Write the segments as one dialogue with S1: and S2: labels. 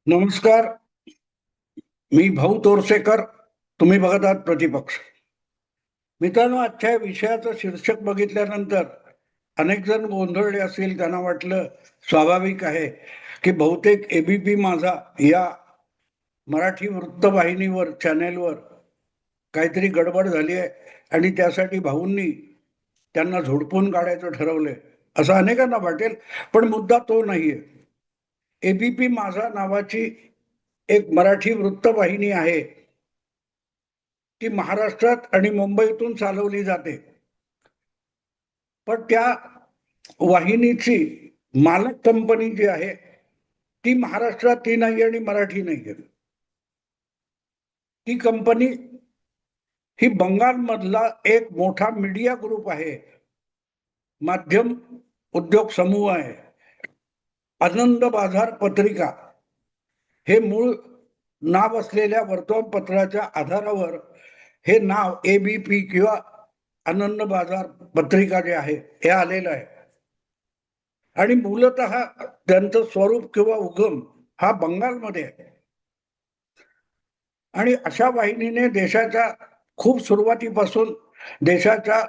S1: नमस्कार. मी भाऊ तोरसेकर. तुम्ही बघत आहात प्रतिपक्ष. मित्रांनो, आजच्या विषयाचं शीर्षक बघितल्यानंतर अनेक जण गोंधळले असतील. त्यांना वाटलं, स्वाभाविक आहे की बहुतेक एबीपी माझा या मराठी वृत्तवाहिनीवर चॅनेलवर काहीतरी गडबड झाली आहे आणि त्यासाठी भाऊंनी त्यांना झोडपून काढायचं ठरवलंय असं अनेकांना वाटेल. पण मुद्दा तो नाहीये. एबीपी माझा नावाची एक मराठी वृत्तवाहिनी आहे. ती महाराष्ट्रात आणि मुंबईतून चालवली जाते. पण त्या वाहिनीची मालक कंपनी जी आहे ती महाराष्ट्रात ती नाही आणि मराठी नाही. ती कंपनी ही बंगालमधला एक मोठा मीडिया ग्रुप आहे, माध्यम उद्योग समूह आहे. आनंद बाजार पत्रिका हे मूळ नाव असलेल्या वर्तमानपत्राच्या आधारावर हे नाव एबीपी किंवा आनंद बाजार पत्रिका जे आहे हे आलेलं आहे. आणि मूलतः त्यांचं स्वरूप किंवा उगम हा बंगालमध्ये आहे. आणि अशा वाहिनीने देशाच्या खूप सुरुवातीपासून देशाच्या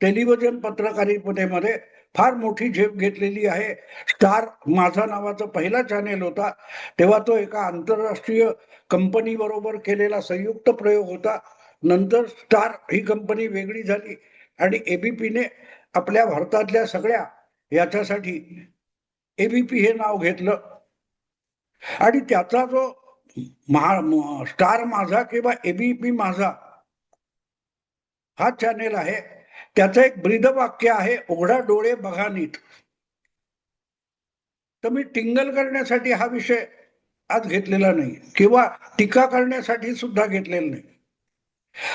S1: टेलिव्हिजन पत्रकारितेमध्ये फार मोठी झेप घेतलेली आहे. स्टार माझा नावाचा पहिला चॅनेल होता, तेव्हा तो एका आंतरराष्ट्रीय कंपनी बरोबर केलेला संयुक्त प्रयोग होता. नंतर स्टार ही कंपनी वेगळी झाली आणि एबीपीने आपल्या भारतातल्या सगळ्या याच्यासाठी एबीपी हे नाव घेतलं. आणि त्याचा जो स्टार माझा किंवा एबीपी माझा हा चॅनेल आहे, त्याचं एक ब्रीदवाक्य आहे, उघडा डोळे बघा नीट. तर मी टिंगल करण्यासाठी हा विषय आज घेतलेला नाही किंवा टीका करण्यासाठी सुद्धा घेतलेला नाही.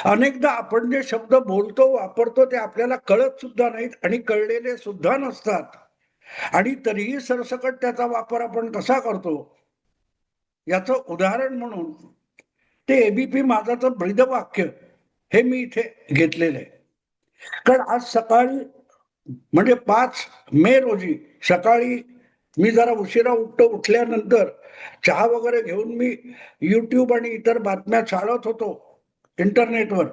S1: अनेकदा आपण जे शब्द बोलतो वापरतो ते आपल्याला कळत सुद्धा नाहीत आणि कळलेले सुद्धा नसतात. आणि तरीही सरसकट त्याचा वापर आपण कसा करतो याचं उदाहरण म्हणून ते एबीपी माझाचं ब्रीदवाक्य हे मी इथे घेतलेलं आहे. कारण आज सकाळी म्हणजे 5 मे रोजी सकाळी मी जरा उशिरा उठल्यानंतर चहा वगैरे घेऊन मी युट्यूब आणि इतर बातम्या चालवत होतो इंटरनेटवर.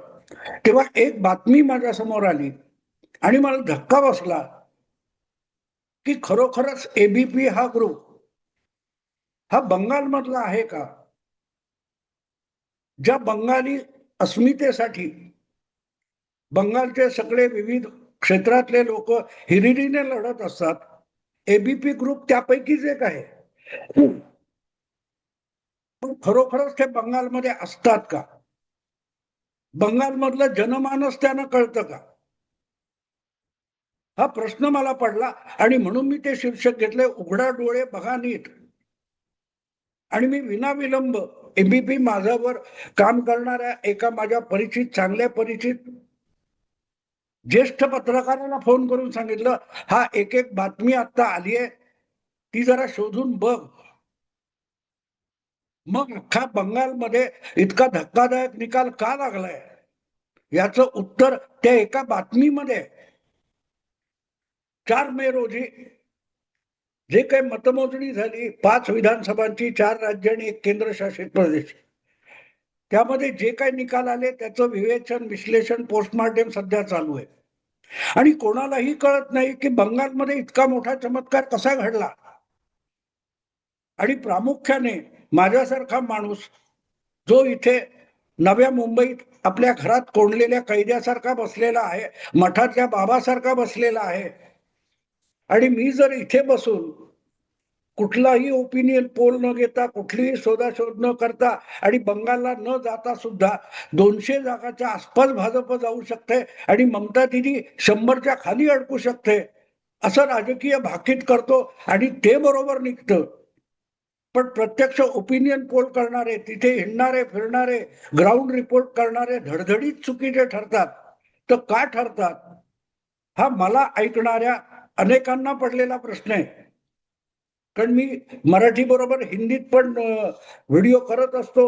S1: तेव्हा एक बातमी माझ्या समोर आली आणि मला धक्का बसला की खरोखरच एबीपी हा ग्रुप हा बंगालमधला आहे का, ज्या बंगाली अस्मितेसाठी बंगालचे सगळे विविध क्षेत्रातले लोक हिरिरीने लढत असतात. एबीपी ग्रुप त्यापैकीच एक आहे. पण खरोखरच ते बंगालमध्ये असतात का? बंगालमधलं जनमानस त्यांना कळतं का? हा प्रश्न मला पडला आणि म्हणून मी ते शीर्षक घेतलंय, उघडा डोळे बघा नीट. आणि मी विनाविलंब एबीपी माझ्यावर काम करणाऱ्या एका माझ्या परिचित, चांगल्या परिचित ज्येष्ठ पत्रकाराला फोन करून सांगितलं, हा एक एक बातमी आता आली आहे, ती जरा शोधून बघ. मग अख्खा बंगालमध्ये इतका धक्कादायक निकाल का लागलाय याचं उत्तर त्या एका बातमीमध्ये. 4 मे रोजी जे काही मतमोजणी झाली 5 विधानसभांची, 4 राज्य आणि 1 केंद्रशासित प्रदेश, त्यामध्ये जे काही निकाल आले त्याचं विवेचन, विश्लेषण, पोस्टमार्टम सध्या चालू आहे. आणि कोणालाही कळत नाही की बंगालमध्ये इतका मोठा चमत्कार कसा घडला. आणि प्रामुख्याने माझ्यासारखा माणूस जो इथे नव्या मुंबईत आपल्या घरात कोंडलेल्या कैद्यासारखा बसलेला आहे, मठातल्या बाबासारखा बसलेला आहे. आणि मी जर इथे बसून कुठलाही ओपिनियन पोल न घेता, कुठलीही शोधाशोध न करता आणि बंगालला न जाता सुद्धा 200 जागाच्या आसपास भाजप जाऊ शकते आणि ममता दिदी 100च्या खाली अडकू शकते असं राजकीय भाकीत करतो आणि ते बरोबर निघतं. पण प्रत्यक्ष ओपिनियन पोल करणारे, तिथे हिंडणारे फिरणारे, ग्राउंड रिपोर्ट करणारे धडधडीत चुकीचे ठरतात. तर का ठरतात हा मला ऐकणाऱ्या अनेकांना पडलेला प्रश्न आहे. कारण मी मराठी बरोबर हिंदीत पण व्हिडिओ करत असतो.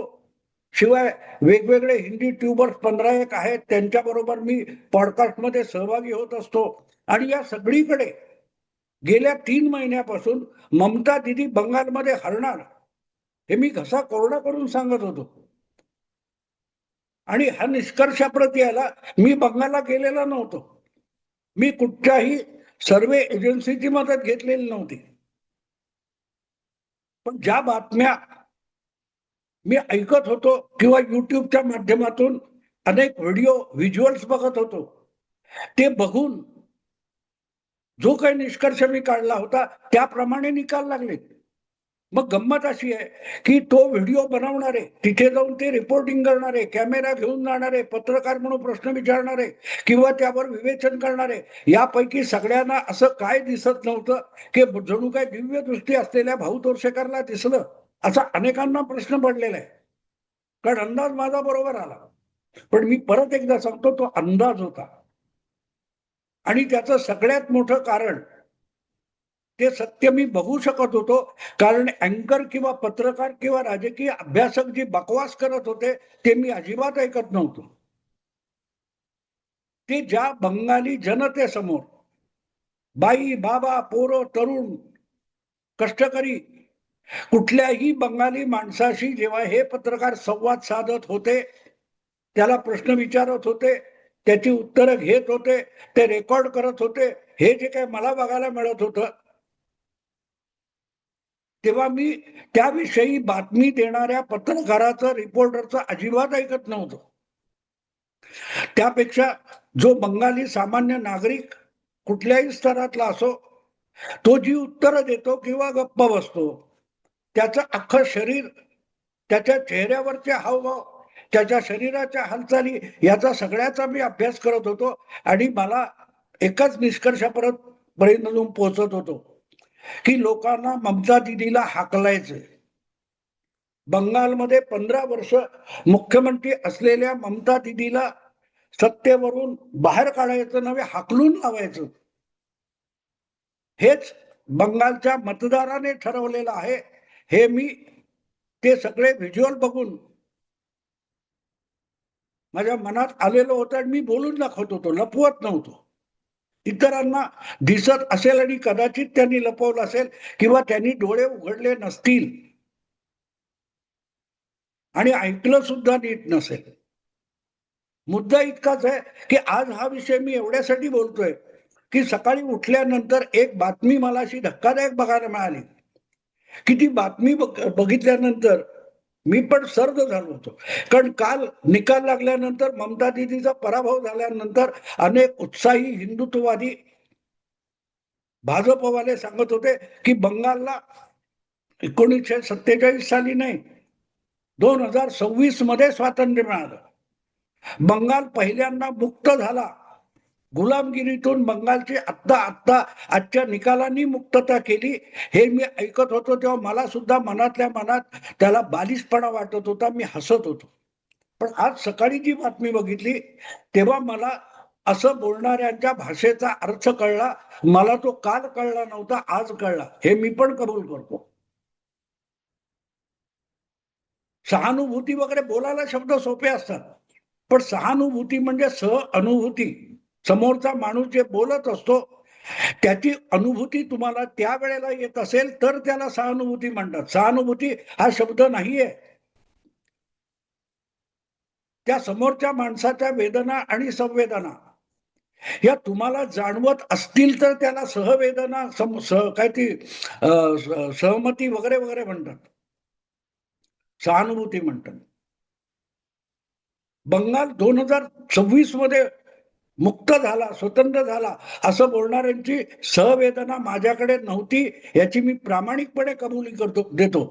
S1: शिवाय वेगवेगळे हिंदी ट्यूबर्स 15 एक आहेत, त्यांच्या बरोबर मी पॉडकास्टमध्ये सहभागी होत असतो. आणि या सगळीकडे गेल्या 3 महिन्यापासून ममता दिदी बंगालमध्ये हरणार हे मी घसा कोरडा करून सांगत होतो. आणि हा निष्कर्षाप्रती यायला मी बंगालला गेलेला नव्हतो. मी कुठच्याही सर्वे एजन्सीची मदत घेतलेली नव्हती. पण ज्या बातम्या मी ऐकत होतो किंवा युट्यूबच्या माध्यमातून अनेक व्हिडिओ व्हिज्युअल्स बघत होतो, ते बघून जो काही निष्कर्ष मी काढला होता त्याप्रमाणे निकाल लागले. मग गंमत अशी आहे की तो व्हिडिओ बनवणारे, तिथे जाऊन ते रिपोर्टिंग करणारे, कॅमेरा घेऊन जाणारे, पत्रकार म्हणून प्रश्न विचारणारे किंवा त्यावर विवेचन करणारे, यापैकी सगळ्यांना असं काय दिसत नव्हतं की जणू काय दिव्य दृष्टी असलेल्या भाऊ तोरशेकरला दिसलं, असा अनेकांना प्रश्न पडलेला आहे. कारण अंदाज माझा बरोबर आला. पण मी परत एकदा सांगतो, तो अंदाज होता. आणि त्याचं सगळ्यात मोठं कारण, ते सत्य मी बघू शकत होतो. कारण अँकर किंवा पत्रकार किंवा राजकीय अभ्यासक जी बकवास करत होते, ते मी अजिबात ऐकत नव्हतो. ते ज्या बंगाली जनतेसमोर बाई, बाबा, पोरं, तरुण, कष्टकरी कुठल्याही बंगाली माणसाशी जेव्हा हे पत्रकार संवाद साधत होते, त्याला प्रश्न विचारत होते, त्याची उत्तरं घेत होते, ते रेकॉर्ड करत होते, हे जे काही मला बघायला मिळत होतं, तेव्हा मी त्याविषयी बातमी देणाऱ्या पत्रकाराचं, रिपोर्टरचं अजिबात ऐकत नव्हतो. त्यापेक्षा जो बंगाली सामान्य नागरिक कुठल्याही स्तरातला असो, तो जी उत्तरं देतो किंवा गप्प बसतो, त्याचं अख्खं शरीर, त्याच्या चेहऱ्यावरचे हावभाव, त्याच्या शरीराच्या हालचाली, याचा सगळ्याचा मी अभ्यास करत होतो. आणि मला एकाच निष्कर्षापर्यंत पर्यंत पोहोचत होतो की लोकांना ममता दिदीला हाकलायचं. बंगालमध्ये 15 वर्ष मुख्यमंत्री असलेल्या ममता दिदीला सत्तेवरून बाहेर काढायचं नव्हे, हाकलून लावायचं. हेच बंगालच्या मतदाराने ठरवलेलं आहे. हे मी ते सगळे व्हिज्युअल बघून माझ्या मनात आलेलं होतं आणि मी बोलून दाखवत होतो, लपवत नव्हतो. इतरांना दिसत असेल आणि कदाचित त्यांनी लपवलं असेल किंवा त्यांनी डोळे उघडले नसतील आणि ऐकलं सुद्धा नीट नसेल. मुद्दा इतकाच आहे की आज हा विषय मी एवढ्यासाठी बोलतोय की सकाळी उठल्यानंतर एक बातमी मला अशी धक्कादायक बघायला मिळाली की ती बातमी बघितल्यानंतर मी पण सर्द झालो होतो. कारण काल निकाल लागल्यानंतर, ममता दिदीचा पराभव झाल्यानंतर अनेक उत्साही हिंदुत्ववादी भाजपवाले सांगत होते की बंगालला 1947 साली नाही, 2026 मध्ये स्वातंत्र्य मिळालं. बंगाल पहिल्यांदा मुक्त झाला. गुलामगिरीतून बंगालची आत्ता आत्ता आजच्या निकालांनी मुक्तता केली. हे मी ऐकत होतो तेव्हा मला सुद्धा मनातल्या मनात त्याला बालिशपणा वाटत होता. मी हसत होतो. पण आज सकाळी जी बातमी बघितली तेव्हा मला असं बोलणाऱ्यांच्या भाषेचा अर्थ कळला. मला तो काल कळला नव्हता, आज कळला. हे मी पण कबूल करतो. सहानुभूती वगैरे बोलायला शब्द सोपे असतात, पण सहानुभूती म्हणजे अनुभूती. समोरचा माणूस जे बोलत असतो त्याची अनुभूती तुम्हाला त्या वेळेला येत असेल तर त्याला सहानुभूती म्हणतात. सहानुभूती हा शब्द नाहीये. त्या समोरच्या माणसाच्या वेदना आणि संवेदना या तुम्हाला जाणवत असतील तर त्याला सहवेदना, काय ती सहमती वगैरे वगैरे म्हणतात, सहानुभूती म्हणतात. बंगाल 2026 मध्ये मुक्त झाला, स्वतंत्र झाला असं बोलणाऱ्यांची सहवेदना माझ्याकडे नव्हती, याची मी प्रामाणिकपणे कबुली देतो.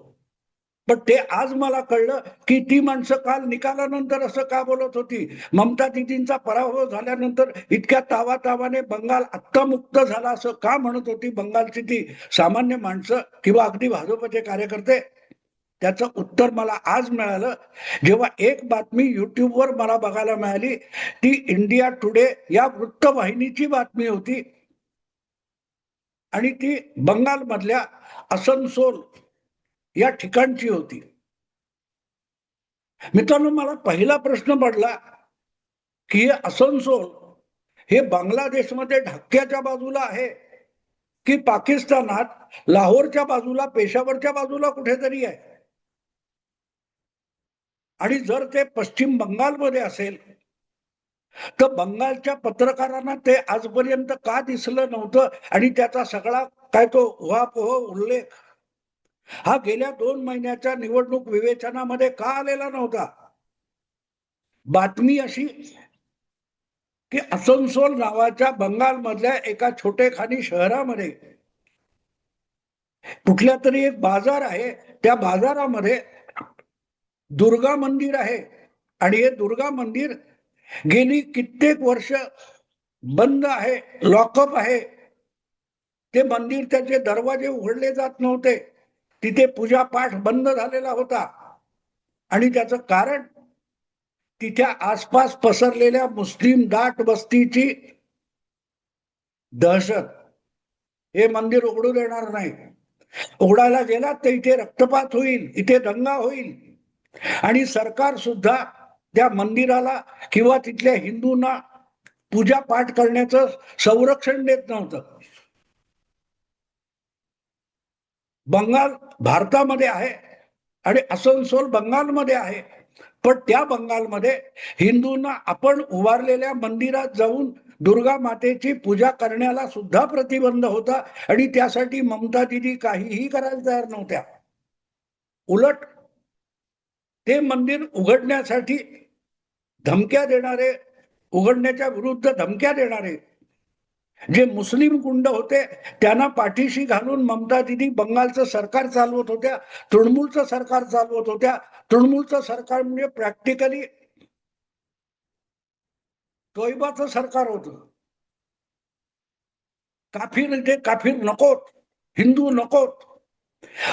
S1: पण ते आज मला कळलं की ती माणसं काल निकालानंतर असं का बोलत होती. ममता दिदींचा पराभव झाल्यानंतर इतक्या तावातावाने बंगाल आत्ता मुक्त झाला असं का म्हणत होती बंगालची ती सामान्य माणसं किंवा अगदी भाजपचे कार्यकर्ते. त्याचं उत्तर मला आज मिळालं जेव्हा एक बातमी युट्यूबवर मला बघायला मिळाली. ती इंडिया टुडे या वृत्तवाहिनीची बातमी होती आणि ती बंगाल मधल्या असनसोल या ठिकाणची होती. मित्रांनो, मला पहिला प्रश्न पडला की हे असनसोल हे बांगलादेशमध्ये ढाक्याच्या बाजूला आहे की पाकिस्तानात लाहोरच्या बाजूला, पेशावरच्या बाजूला कुठेतरी आहे. आणि जर ते पश्चिम बंगालमध्ये असेल तर बंगालच्या पत्रकारांना ते आजपर्यंत का दिसलं नव्हतं आणि त्याचा सगळा काय तो उहापोह उल्लेख हा गेल्या 2 महिन्याच्या निवडणूक विवेचनामध्ये का आलेला नव्हता? बातमी अशी की असनसोल नावाच्या बंगालमधल्या एका छोटेखानी शहरामध्ये कुठल्या तरी एक बाजार आहे, त्या बाजारामध्ये दुर्गा मंदिर आहे आणि हे दुर्गा मंदिर गेली कित्येक वर्ष बंद आहे, लॉकअप आहे. ते मंदिर, त्याचे दरवाजे उघडले जात नव्हते. तिथे पूजा पाठ बंद झालेला होता आणि त्याचं कारण तिथे आसपास पसरलेल्या मुस्लिम दाट वस्तीची दहशत. हे मंदिर उघडू देणार नाही. उघडायला गेला तर इथे रक्तपात होईल, इथे दंगा होईल आणि सरकार सुद्धा त्या मंदिराला किंवा तिथल्या हिंदूंना पूजा पाठ करण्याचं संरक्षण देत नव्हतं. बंगाल भारतामध्ये आहे आणि असनसोल बंगालमध्ये आहे, पण त्या बंगालमध्ये हिंदूंना आपण उभारलेल्या मंदिरात जाऊन दुर्गा मातेची पूजा करण्याला सुद्धा प्रतिबंध होता आणि त्यासाठी ममता दिदी काहीही करायला तयार नव्हत्या. उलट ते मंदिर उघडण्यासाठी धमक्या देणारे, उघडण्याच्या विरुद्ध धमक्या देणारे जे मुस्लिम गुंड होते त्यांना पाठीशी घालून ममता दिदी बंगालचं सरकार चालवत होत्या, तृणमूलचं सरकार चालवत होत्या. तृणमूलचं सरकार म्हणजे प्रॅक्टिकली तोयबाचं सरकार होतं. काफिर इथे काफिर नकोत, हिंदू नकोत,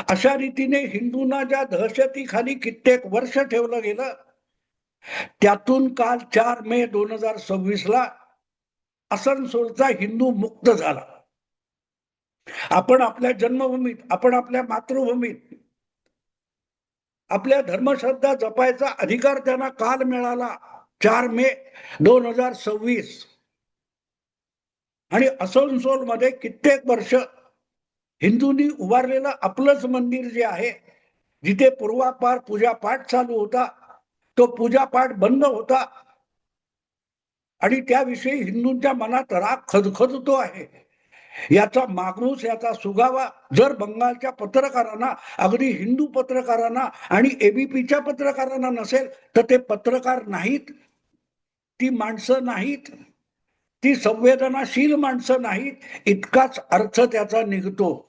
S1: अशा रीतीने हिंदूंना ज्या दहशतीखाली कित्येक वर्ष ठेवलं गेलं, त्यातून काल 4 मे 2026 ला असनसोलचा हिंदू मुक्त झाला. आपण आपल्या जन्मभूमीत, आपण आपल्या मातृभूमीत आपल्या धर्मश्रद्धा जपायचा अधिकार त्यांना काल मिळाला, 4 मे 2026. आणि असनसोल मध्ये कित्येक वर्ष हिंदूंनी उभारलेलं आपलंच मंदिर जे आहे, जिथे पूर्वापार पूजापाठ चालू होता, तो पूजापाठ बंद होता आणि त्याविषयी हिंदूंच्या मनात राग खदखदतो आहे. याचा मागणूस, याचा सुगावा जर बंगालच्या पत्रकारांना, अगदी हिंदू पत्रकारांना आणि एबीपीच्या पत्रकारांना नसेल तर ते पत्रकार नाहीत, ती माणसं नाहीत, ती संवेदनाशील माणसं नाहीत, इतकाच अर्थ त्याचा निघतो.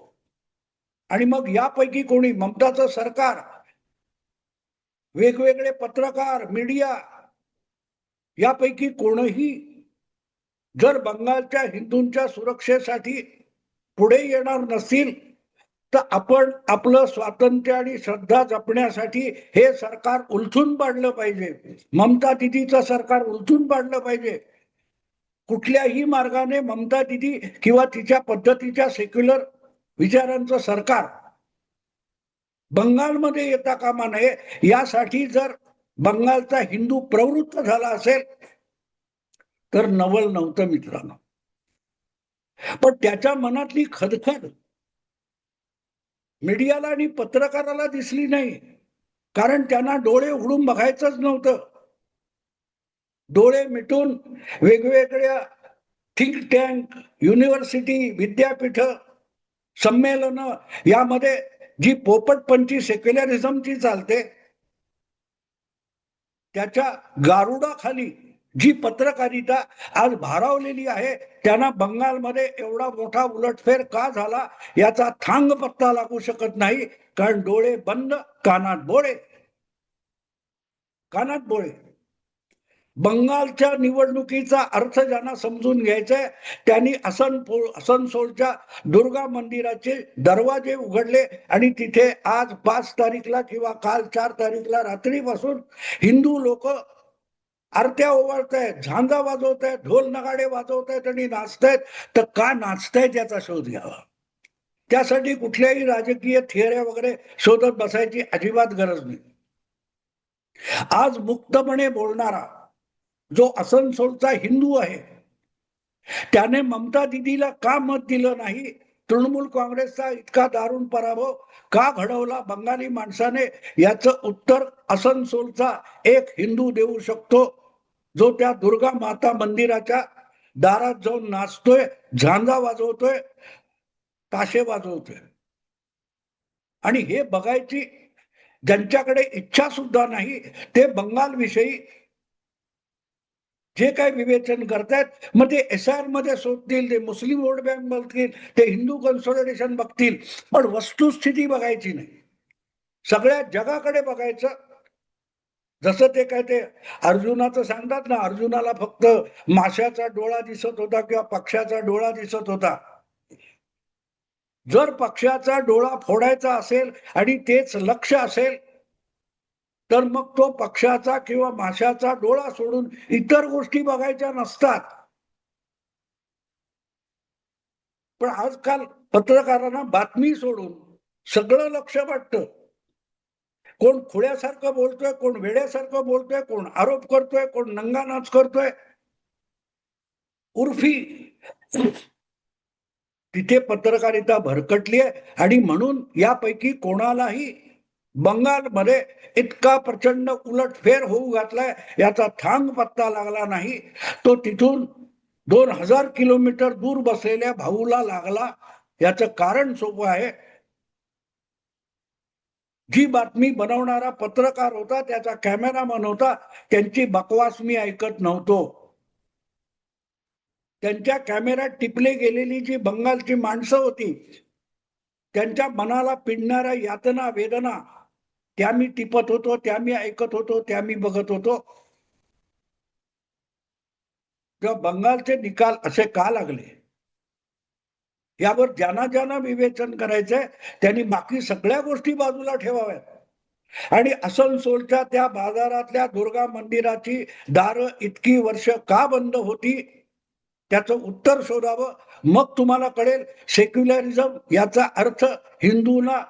S1: आणि मग यापैकी कोणी, ममताचं सरकार, वेगवेगळे पत्रकार, मीडिया, यापैकी कोणही जर बंगालच्या हिंदूंच्या सुरक्षेसाठी पुढे येणार नसतील तर आपण आपलं स्वातंत्र्य आणि श्रद्धा जपण्यासाठी हे सरकार उलथून पाडलं पाहिजे. ममता दिदीचं सरकार उलथून पाडलं पाहिजे. कुठल्याही मार्गाने ममता दिदी किंवा तिच्या पद्धतीच्या सेक्युलर विचारांचं सरकार बंगालमध्ये येता कामा नये. यासाठी जर बंगालचा हिंदू प्रवृत्त झाला असेल तर नवल नव्हतं मित्रांनो. पण त्याच्या मनातली खदखद मीडियाला आणि पत्रकाराला दिसली नाही, कारण त्यांना डोळे उघडून बघायचंच नव्हतं. डोळे मिटून वेगवेगळ्या थिंक टँक, युनिव्हर्सिटी, विद्यापीठ, संमेलन, यामध्ये जी पोपटपंची सेक्युलरिझमची चालते त्याच्या गारुडाखाली जी पत्रकारिता आज भारावलेली आहे, त्यांना बंगालमध्ये एवढा मोठा उलटफेर का झाला याचा थांग पत्ता लागू शकत नाही. कारण डोळे बंद, कानात बोळे, कानात बोळे. बंगालच्या निवडणुकीचा अर्थ ज्यांना समजून घ्यायचाय त्यांनी असनसोलच्या दुर्गा मंदिराचे दरवाजे उघडले आणि तिथे आज 5 तारीखला किंवा काल 4 तारीखला रात्रीपासून हिंदू लोक आरत्या ओवाळतायत, झांजा वाजवतायत, ढोल नगाडे वाजवतायत आणि नाचतायत. तर का नाचतायत याचा शोध घ्यावा. त्यासाठी कुठल्याही राजकीय थिअऱ्या वगैरे शोधत बसायची अजिबात गरज नाही. आज मुक्तपणे बोलणारा जो असनसोलचा हिंदू आहे त्याने ममता दिदीला का मत दिलं नाही तृणमूल काँग्रेसचा इतका दारुण पराभव का घडवला बंगाली माणसाने, याचं उत्तर आसनसोलचा एक हिंदू देऊ शकतो, जो त्या दुर्गा माता मंदिराच्या दारात जाऊन नाचतोय, झांजा वाजवतोय, ताशे वाजवतोय. आणि हे बघायची ज्यांच्याकडे इच्छा सुद्धा नाही, ते बंगाल विषयी जे काही विवेचन करतायत, मग ते SIR मध्ये शोधतील, ते मुस्लिम वोट बँक बघतील, ते हिंदू कन्सोलिडेशन बघतील, पण वस्तुस्थिती बघायची नाही. सगळ्या जगाकडे बघायचं. जसं ते काय ते अर्जुनाचं सांगतात ना, अर्जुनाला फक्त माशाचा डोळा दिसत होता किंवा पक्ष्याचा डोळा दिसत होता. जर पक्ष्याचा डोळा फोडायचा असेल आणि तेच लक्ष असेल, तर मग तो पक्ष्याचा किंवा माशाचा डोळा सोडून इतर गोष्टी बघायच्या नसतात. पण आजकाल पत्रकारांना बातमी सोडून सगळं लक्ष वाटतं. कोण खुळ्यासारखं बोलतोय, कोण वेड्यासारखं बोलतोय, कोण आरोप करतोय, कोण नंगानाच करतोय. उर्फी तिथे पत्रकारिता भरकटली आहे आणि म्हणून यापैकी कोणालाही बंगालमध्ये इतका प्रचंड उलटफेर होऊ घातलाय, याचा थांग पत्ता लागला नाही. तो तिथून 2000 किलोमीटर दूर बसलेल्या भाऊला लागला. याचं कारण सोपं आहे. जी बातमी बनवणारा पत्रकार होता, त्याचा कॅमेरामन होता, त्यांची बकवास मी ऐकत नव्हतो. त्यांच्या कॅमेऱ्यात टिपले गेलेली जी बंगालची माणसं होती, त्यांच्या मनाला पिडणाऱ्या यातना वेदना त्या मी टिपत होतो, त्या मी ऐकत होतो, त्या मी बघत होतो. तेव्हा बंगालचे निकाल असे का लागले, यावर ज्यांना ज्यांना विवेचन करायचंय त्यांनी बाकी सगळ्या गोष्टी बाजूला ठेवाव्यात आणि आसनसोलच्या त्या बाजारातल्या दुर्गा मंदिराची दारं इतकी वर्ष का बंद होती, त्याचं उत्तर शोधावं. मग तुम्हाला कळेल सेक्युलरिझम याचा अर्थ हिंदूला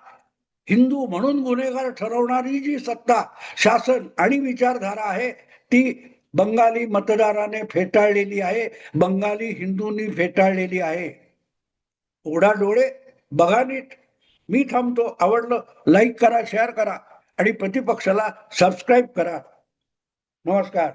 S1: हिंदू म्हणून गुन्हेगार ठरवणारी जी सत्ता, शासन आणि विचारधारा आहे, ती बंगाली मतदाराने फेटाळलेली आहे, बंगाली हिंदूंनी फेटाळलेली आहे. उघडा डोळे, बघा नीट. मी थांबतो. आवडलं लाईक करा, शेअर करा आणि प्रतिपक्षाला सबस्क्राईब करा. नमस्कार.